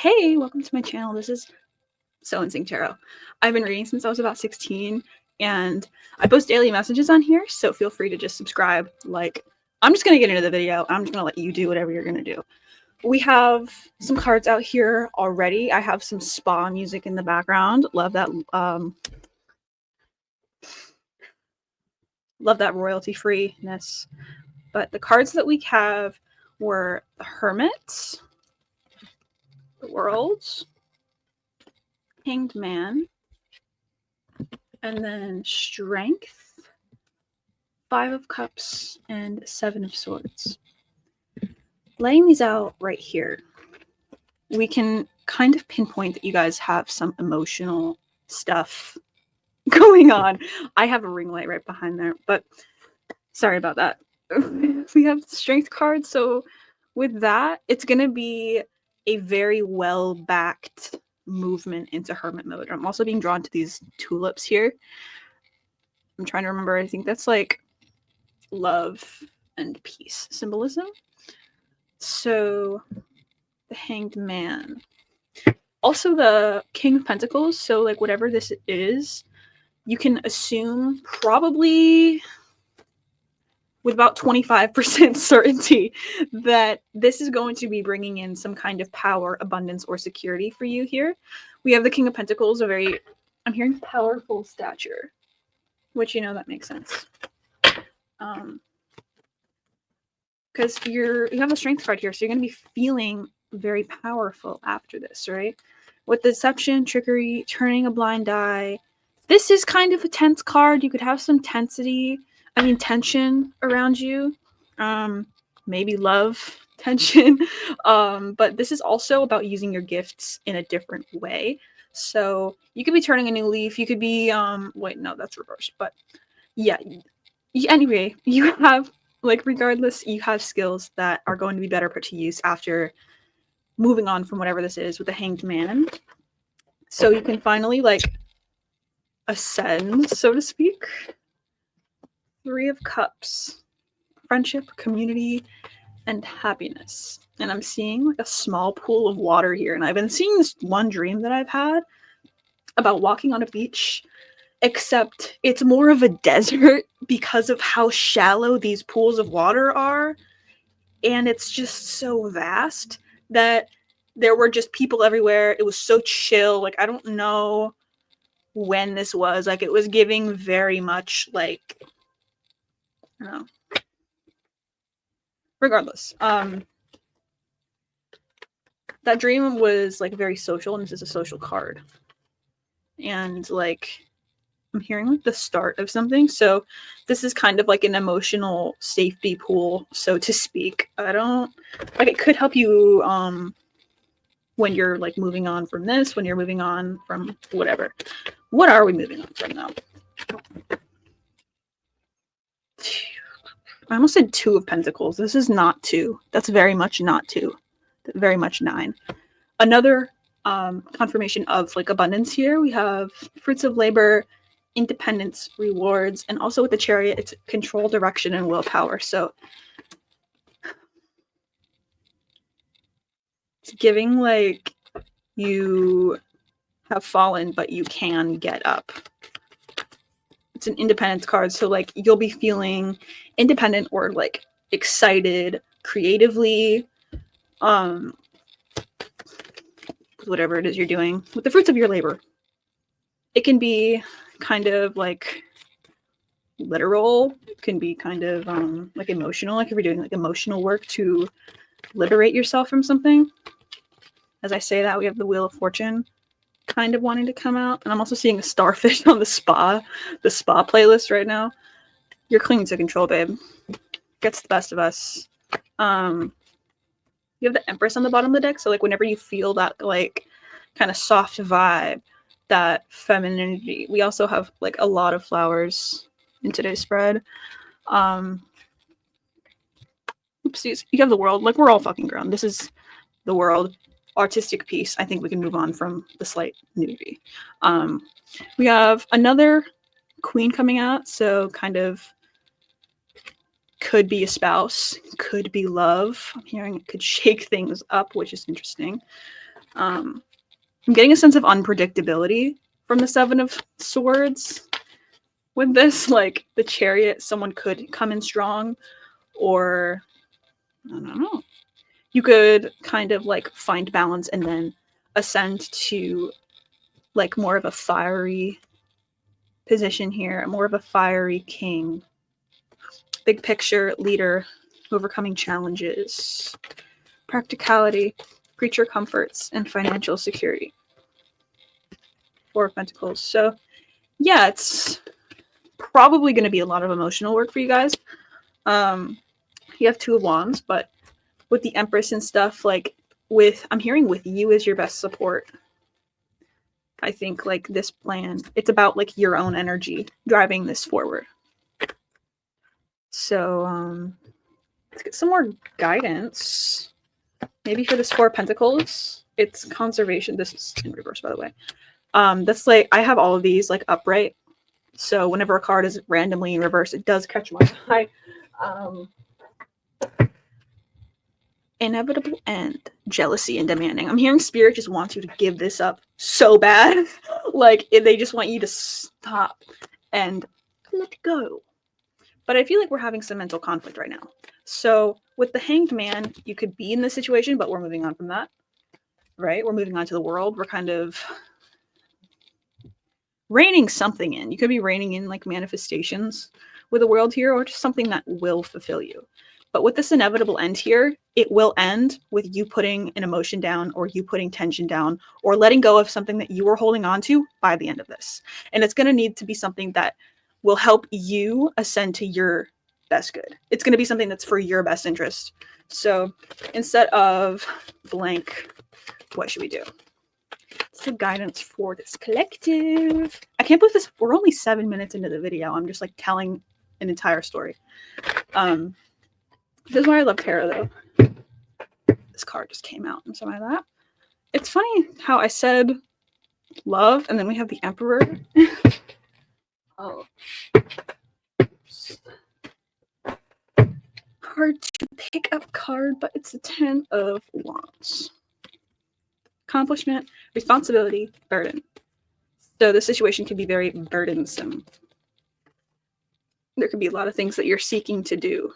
Hey, welcome to my channel. This is So Insane Tarot. I've been reading since I was about 16, and I post daily messages on here, so feel free to just subscribe. I'm just gonna get into the video. I'm just gonna let you do whatever you're gonna do. We have some cards out here already. I have some spa music in the background. Love that. Love that royalty freeness. But the cards that we have were the Hermit, the World, Hanged Man, and then Strength, Five of Cups, and Seven of Swords. Laying these out right here, we can kind of pinpoint that you guys have some emotional stuff going on. I have a ring light right behind there, but sorry about that. We have Strength cards, so with that, it's going to be a very well-backed movement into Hermit mode. I'm also being drawn to these tulips here. I'm trying to remember. I think that's like love and peace symbolism. So the Hanged Man. Also the King of Pentacles. So like whatever this is, you can assume probably with about 25% certainty that this is going to be bringing in some kind of power, abundance, or security for you here. We have the King of Pentacles, I'm hearing powerful stature, which, you know, that makes sense. Because you have a Strength card here, so you're going to be feeling very powerful after this, right? With deception, trickery, turning a blind eye. This is kind of a tense card. You could have some tension around you. Maybe love tension. But this is also about using your gifts in a different way. So you could be turning a new leaf. You could be, wait, no, that's reversed. But yeah, anyway, you have, regardless, you have skills that are going to be better put to use after moving on from whatever this is with the Hanged Man. So you can finally, ascend, so to speak. Three of Cups. Friendship, community, and happiness. And I'm seeing a small pool of water here. And I've been seeing this one dream that I've had about walking on a beach, except it's more of a desert because of how shallow these pools of water are. And it's just so vast that there were just people everywhere. It was so chill. I don't know when this was. It was giving very much I don't know. Regardless, that dream was very social, and this is a social card. And I'm hearing the start of something. So this is kind of an emotional safety pool, so to speak. It could help you when you're moving on from this, when you're moving on from whatever. What are we moving on from now? I almost said Two of Pentacles. This is not two. That's very much not two. Very much nine. Another confirmation of abundance here. We have fruits of labor, independence, rewards, and also with the Chariot, it's control, direction, and willpower. So it's giving you have fallen, but you can get up. It's an independence card, so you'll be feeling independent or excited creatively, whatever it is you're doing with the fruits of your labor. It can be kind of literal. It can be kind of emotional, if you're doing emotional work to liberate yourself from something. As I say that, we have the Wheel of Fortune kind of wanting to come out, and I'm also seeing a starfish on the spa playlist right now. You're clinging to control, babe. Gets the best of us. You have the Empress on the bottom of the deck, so whenever you feel that kind of soft vibe, that femininity. We also have a lot of flowers in today's spread. Oopsies. You have the World. We're all fucking grown. This is the World. Artistic piece. I think we can move on from the slight nudity. We have another Queen coming out, so kind of could be a spouse, could be love. I'm hearing it could shake things up, which is interesting. I'm getting a sense of unpredictability from the Seven of Swords with this. Like the Chariot, someone could come in strong, or I don't know. You could kind of like find balance and then ascend to like more of a fiery position here, more of a fiery king. Big picture leader, overcoming challenges, practicality, creature comforts, and financial security. Four of Pentacles. So yeah, it's probably going to be a lot of emotional work for you guys. You have Two of Wands, but with the Empress and stuff, like I'm hearing with you as your best support. I think like this plan, it's about like your own energy driving this forward. So let's get some more guidance. Maybe for this Four of Pentacles, it's conservation. This is in reverse, by the way. That's like, I have all of these like upright. So whenever a card is randomly in reverse, it does catch my eye. Inevitable end, jealousy and demanding. I'm hearing Spirit just wants you to give this up so bad. Like they just want you to stop and let go. But I feel like we're having some mental conflict right now. So with the Hanged Man, you could be in this situation, but we're moving on from that, right? We're moving on to the world. We're kind of reining something in. You could be reining in like manifestations with the world here, or just something that will fulfill you. But with this inevitable end here, it will end with you putting an emotion down, or you putting tension down, or letting go of something that you were holding on to by the end of this. And it's going to need to be something that will help you ascend to your best good. It's going to be something that's for your best interest. So instead of blank, what should we do? What's the guidance for this collective? I can't believe this. We're only 7 minutes into the video. I'm just like telling an entire story. This is why I love tarot, though. This card just came out and something like that. It's funny how I said love, and then we have the Emperor. Oh. Oops. Hard to pick up card, but it's the 10 of Wands. Accomplishment, responsibility, burden. So the situation can be very burdensome. There could be a lot of things that you're seeking to do.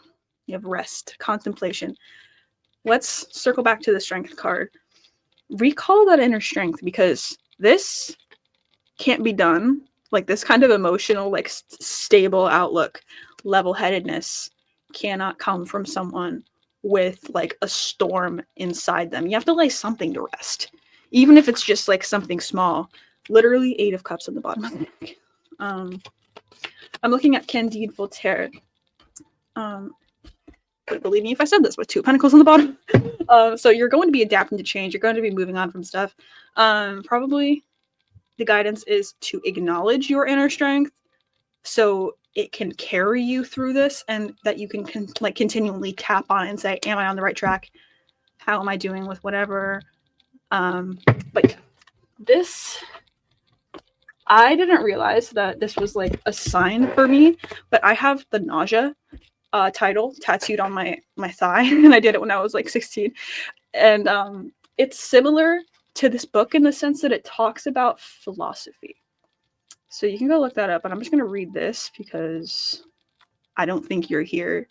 You have rest, contemplation. Let's circle back to the Strength card. Recall that inner strength, because this can't be done. Like this kind of emotional, like stable outlook, level-headedness cannot come from someone with like a storm inside them. You have to lay something to rest, even if it's just like something small. Literally 8 of Cups on the bottom of the deck. I'm looking at Candide Voltaire. But believe me if I said this, with 2 Pentacles on the bottom. So you're going to be adapting to change. You're going to be moving on from stuff. Probably the guidance is to acknowledge your inner strength so it can carry you through this, and that you can like continually tap on it and say, am I on the right track? How am I doing with whatever? But yeah, this, I didn't realize that this was like a sign for me, but I have the nausea title tattooed on my thigh, and I did it when I was like 16. And it's similar to this book in the sense that it talks about philosophy. So you can go look that up, and I'm just going to read this because I don't think you're here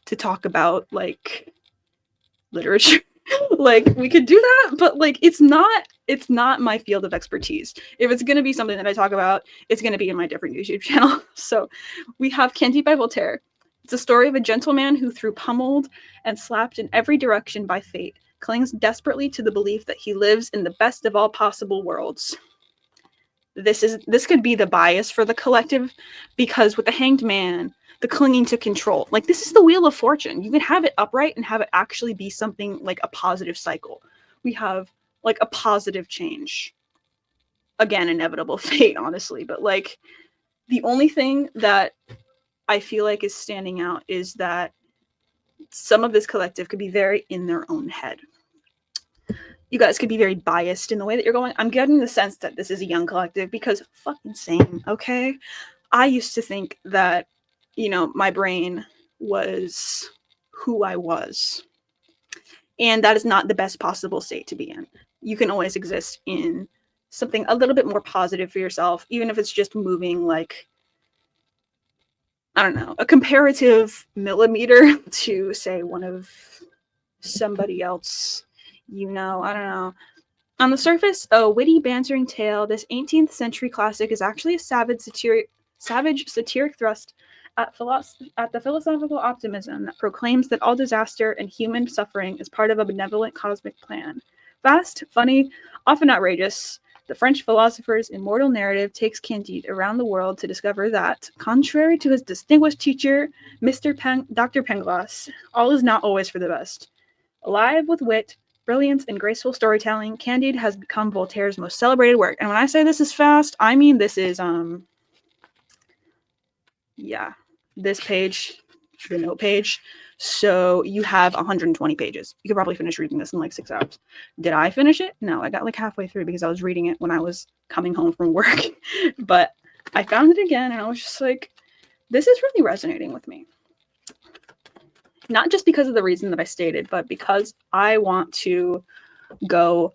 to talk about like literature. Like we could do that, but like it's not my field of expertise. If it's going to be something that I talk about, it's going to be in my different YouTube channel. So we have Candide by Voltaire. It's a story of a gentleman who, through pummeled and slapped in every direction by fate, clings desperately to the belief that he lives in the best of all possible worlds. This could be the bias for the collective, because with the Hanged Man, the clinging to control, like this is the Wheel of Fortune. You can have it upright and have it actually be something like a positive cycle. We have like a positive change. Again, inevitable fate, honestly, but like the only thing that I feel like is standing out is that some of this collective could be very in their own head. You guys could be very biased in the way that you're going. I'm getting the sense that this is a young collective, because fucking same, okay? I used to think that, you know, my brain was who I was. And that is not the best possible state to be in. you can always exist in something a little bit more positive for yourself, even if it's just moving like, I don't know, a comparative millimeter to, say, one of somebody else, you know, I don't know. On the surface, a witty, bantering tale, this 18th century classic is actually a savage satiric thrust at the philosophical optimism that proclaims that all disaster and human suffering is part of a benevolent cosmic plan. Fast, funny, often outrageous, the French philosopher's immortal narrative takes Candide around the world to discover that, contrary to his distinguished teacher, Dr. Pangloss, all is not always for the best. Alive with wit, brilliance, and graceful storytelling, Candide has become Voltaire's most celebrated work. And when I say this is fast, I mean this is, this page, the note page. So you have 120 pages. You could probably finish reading this in like 6 hours. Did I finish it? No, I got like halfway through because I was reading it when I was coming home from work. But I found it again and I was just like, this is really resonating with me. Not just because of the reason that I stated, but because I want to go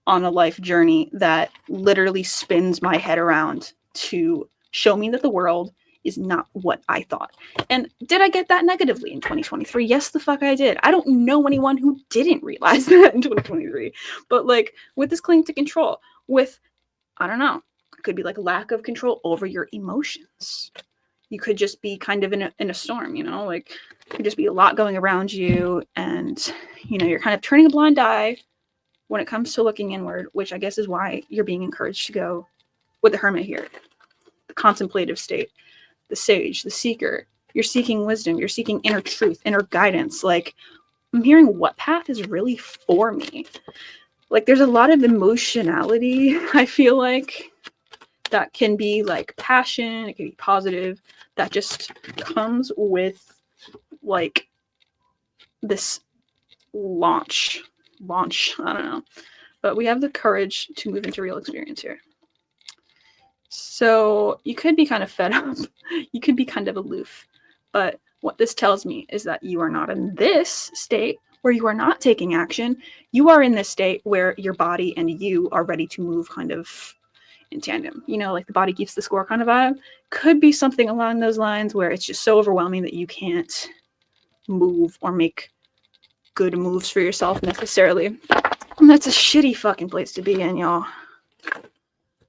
on a life journey that literally spins my head around to show me that the world is not what I thought. And did I get that negatively in 2023? Yes, the fuck I did. I don't know anyone who didn't realize that in 2023. But like with this cling to control, with, I don't know, it could be like lack of control over your emotions. You could just be kind of in a storm, you know, like it could just be a lot going around you and, you know, you're kind of turning a blind eye when it comes to looking inward, which I guess is why you're being encouraged to go with the hermit here. The contemplative state, the sage, the seeker. You're seeking wisdom. You're seeking inner truth, inner guidance. Like, I'm hearing what path is really for me. Like, there's a lot of emotionality, I feel like, that can be like passion, it can be positive, that just comes with like this launch, I don't know. But we have the courage to move into real experience here. So you could be kind of fed up, you could be kind of aloof, but what this tells me is that you are not in this state where you are not taking action. You are in this state where your body and you are ready to move kind of in tandem, you know, like the body keeps the score kind of vibe. Could be something along those lines where it's just so overwhelming that you can't move or make good moves for yourself necessarily. And that's a shitty fucking place to be in, y'all.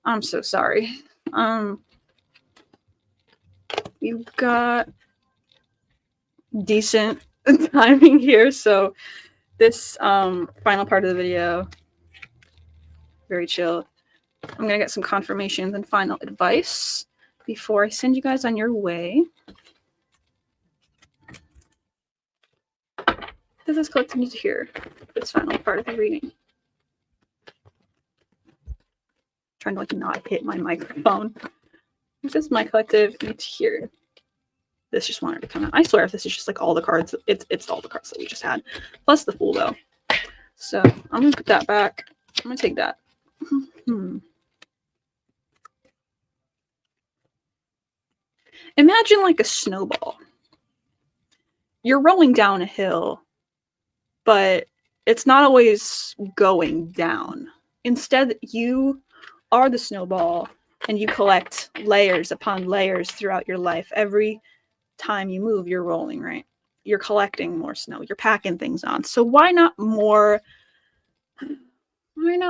I'm so sorry. You've got decent timing here, so this final part of the video, very chill. I'm gonna get some confirmations and final advice before I send you guys on your way. This is collective need to hear this final part of the reading. Trying to like not hit my microphone. What does my collective need to hear? This just wanted to come out. I swear if this is just like all the cards, it's all the cards that we just had. Plus the Fool though. So I'm gonna put that back. I'm gonna take that. Imagine like a snowball. You're rolling down a hill, but it's not always going down. Instead, you are the snowball and you collect layers upon layers throughout your life. Every time you move, you're rolling, right? You're collecting more snow. You're packing things on. So why not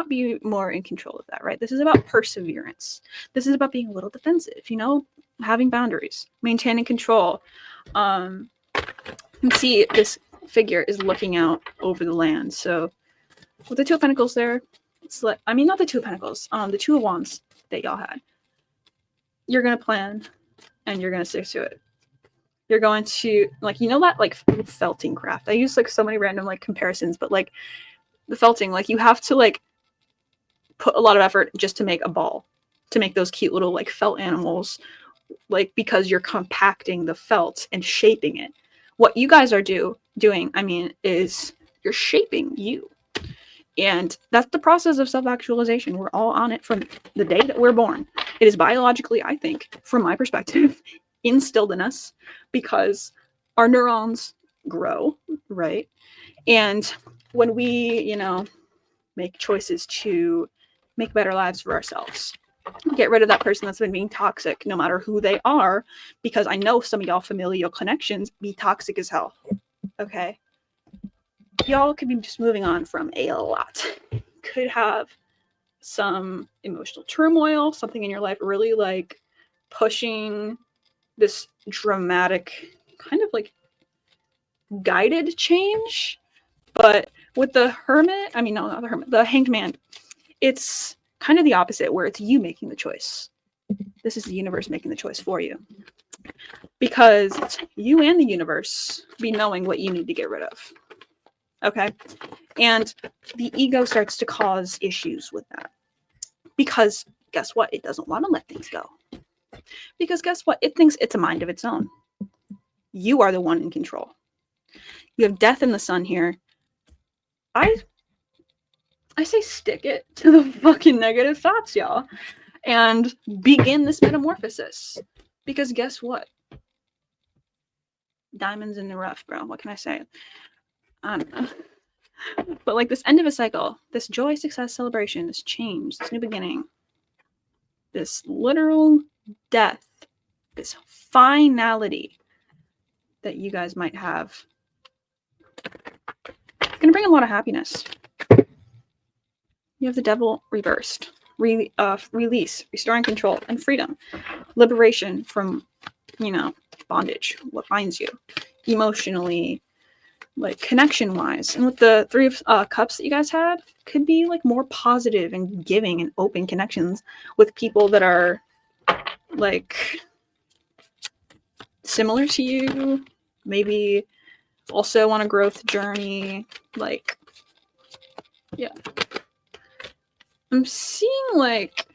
be more in control of that, right? This is about perseverance. This is about being a little defensive, you know, having boundaries, maintaining control. You can see this figure is looking out over the land. So with the Two of Pentacles there, it's like, I mean, not the Two of Pentacles, the Two of Wands that y'all had. You're going to plan and you're going to stick to it. You're going to, like, you know that, like, felting craft. I use, like, so many random, like, comparisons, but, like, the felting, like, you have to, like, put a lot of effort just to make a ball, to make those cute little, like, felt animals, like, because you're compacting the felt and shaping it. What you guys are doing, I mean, is you're shaping you. And that's the process of self-actualization. We're all on it from the day that we're born. It is biologically, I think, from my perspective, instilled in us because our neurons grow, right? And when we, you know, make choices to make better lives for ourselves. Get rid of that person that's been being toxic, no matter who they are, because I know some of y'all familial connections be toxic as hell. Okay? Y'all could be just moving on from a lot. Could have some emotional turmoil, something in your life really like pushing this dramatic kind of like guided change. But with the hermit, I mean, no, not the hermit, the hanged man, it's kind of the opposite, where it's you making the choice. This is the universe making the choice for you. Because it's you and the universe be knowing what you need to get rid of. Okay? And the ego starts to cause issues with that. Because guess what? It doesn't want to let things go. Because guess what? It thinks it's a mind of its own. You are the one in control. You have death in the sun here. I say stick it to the fucking negative thoughts, y'all. And begin this metamorphosis. Because guess what? Diamonds in the rough, bro. What can I say? I don't know. But like this end of a cycle, this joy, success, celebration, this change, this new beginning, this literal death, this finality that you guys might have, it's going to bring a lot of happiness. You have the devil reversed. Release, restoring control, and freedom. Liberation from, bondage, what binds you emotionally, like connection-wise. And with the Three of Cups that you guys had, could be like more positive and giving and open connections with people that are like similar to you, maybe also on a growth journey. Like, yeah. I'm seeing like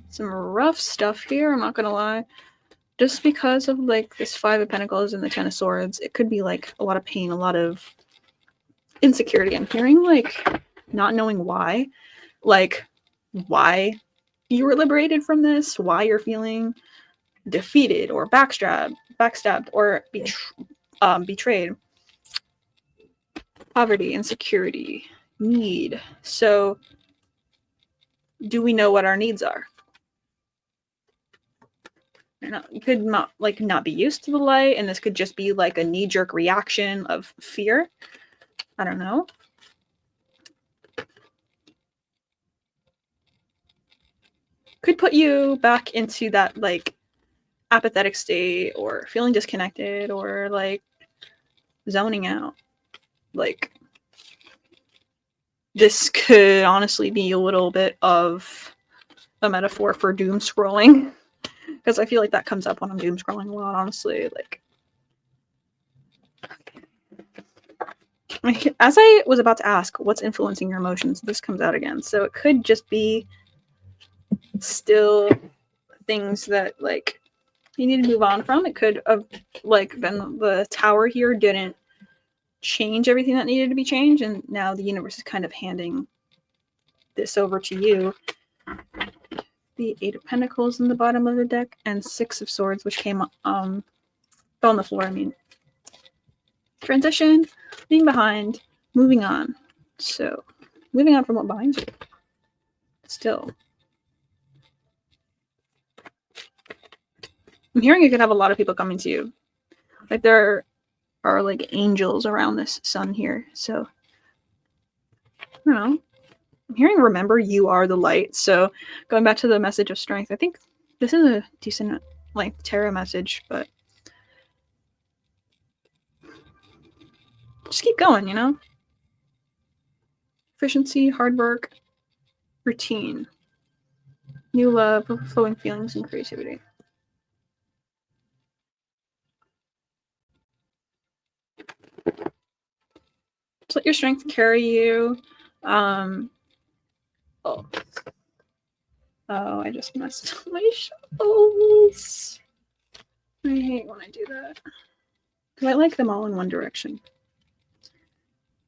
some rough stuff here, I'm not gonna lie. Just because of like this Five of Pentacles and the Ten of Swords, it could be like a lot of pain, a lot of insecurity. I'm hearing like not knowing why. Like why you were liberated from this, why you're feeling defeated or backstabbed or betrayed. Poverty, insecurity, need. So do we know what our needs are? You could not be used to the light, and this could just be like a knee-jerk reaction of fear. I don't know. Could put you back into that like apathetic state or feeling disconnected or like zoning out. Like this could honestly be a little bit of a metaphor for doom scrolling, because I feel like that comes up when I'm doom scrolling a lot, honestly. Like, as I was about to ask what's influencing your emotions, this comes out again. So it could just be still things that like you need to move on from. It could have like been the Tower here didn't change everything that needed to be changed, and now the universe is kind of handing this over to you. The Eight of Pentacles in the bottom of the deck and Six of Swords, which came fell on the floor. I mean, transition, being behind, moving on. So moving on from what binds you. Still, I'm hearing you could have a lot of people coming to you. Like there are like angels around this sun here. So I don't know. I'm hearing remember you are the light. So going back to the message of strength, I think this is a decent like tarot message, but just keep going, Efficiency, hard work, routine, new love, overflowing feelings, and creativity. Just let your strength carry you. Oh, I just messed up my shovels. I hate when I do that. Because I like them all in one direction.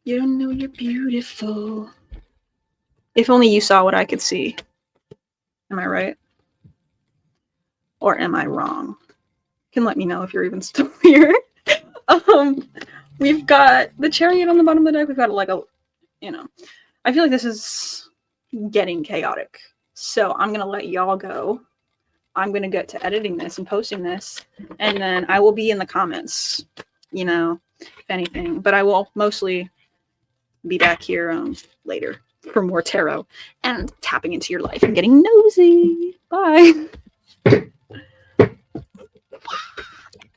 You don't know you're beautiful. If only you saw what I could see. Am I right? Or am I wrong? You can let me know if you're even still here. We've got the chariot on the bottom of the deck. We've got like a, you know, I feel like this is getting chaotic. So I'm going to let y'all go. I'm going to get to editing this and posting this. And then I will be in the comments, you know, if anything. But I will mostly be back here later for more tarot and tapping into your life and getting nosy. Bye.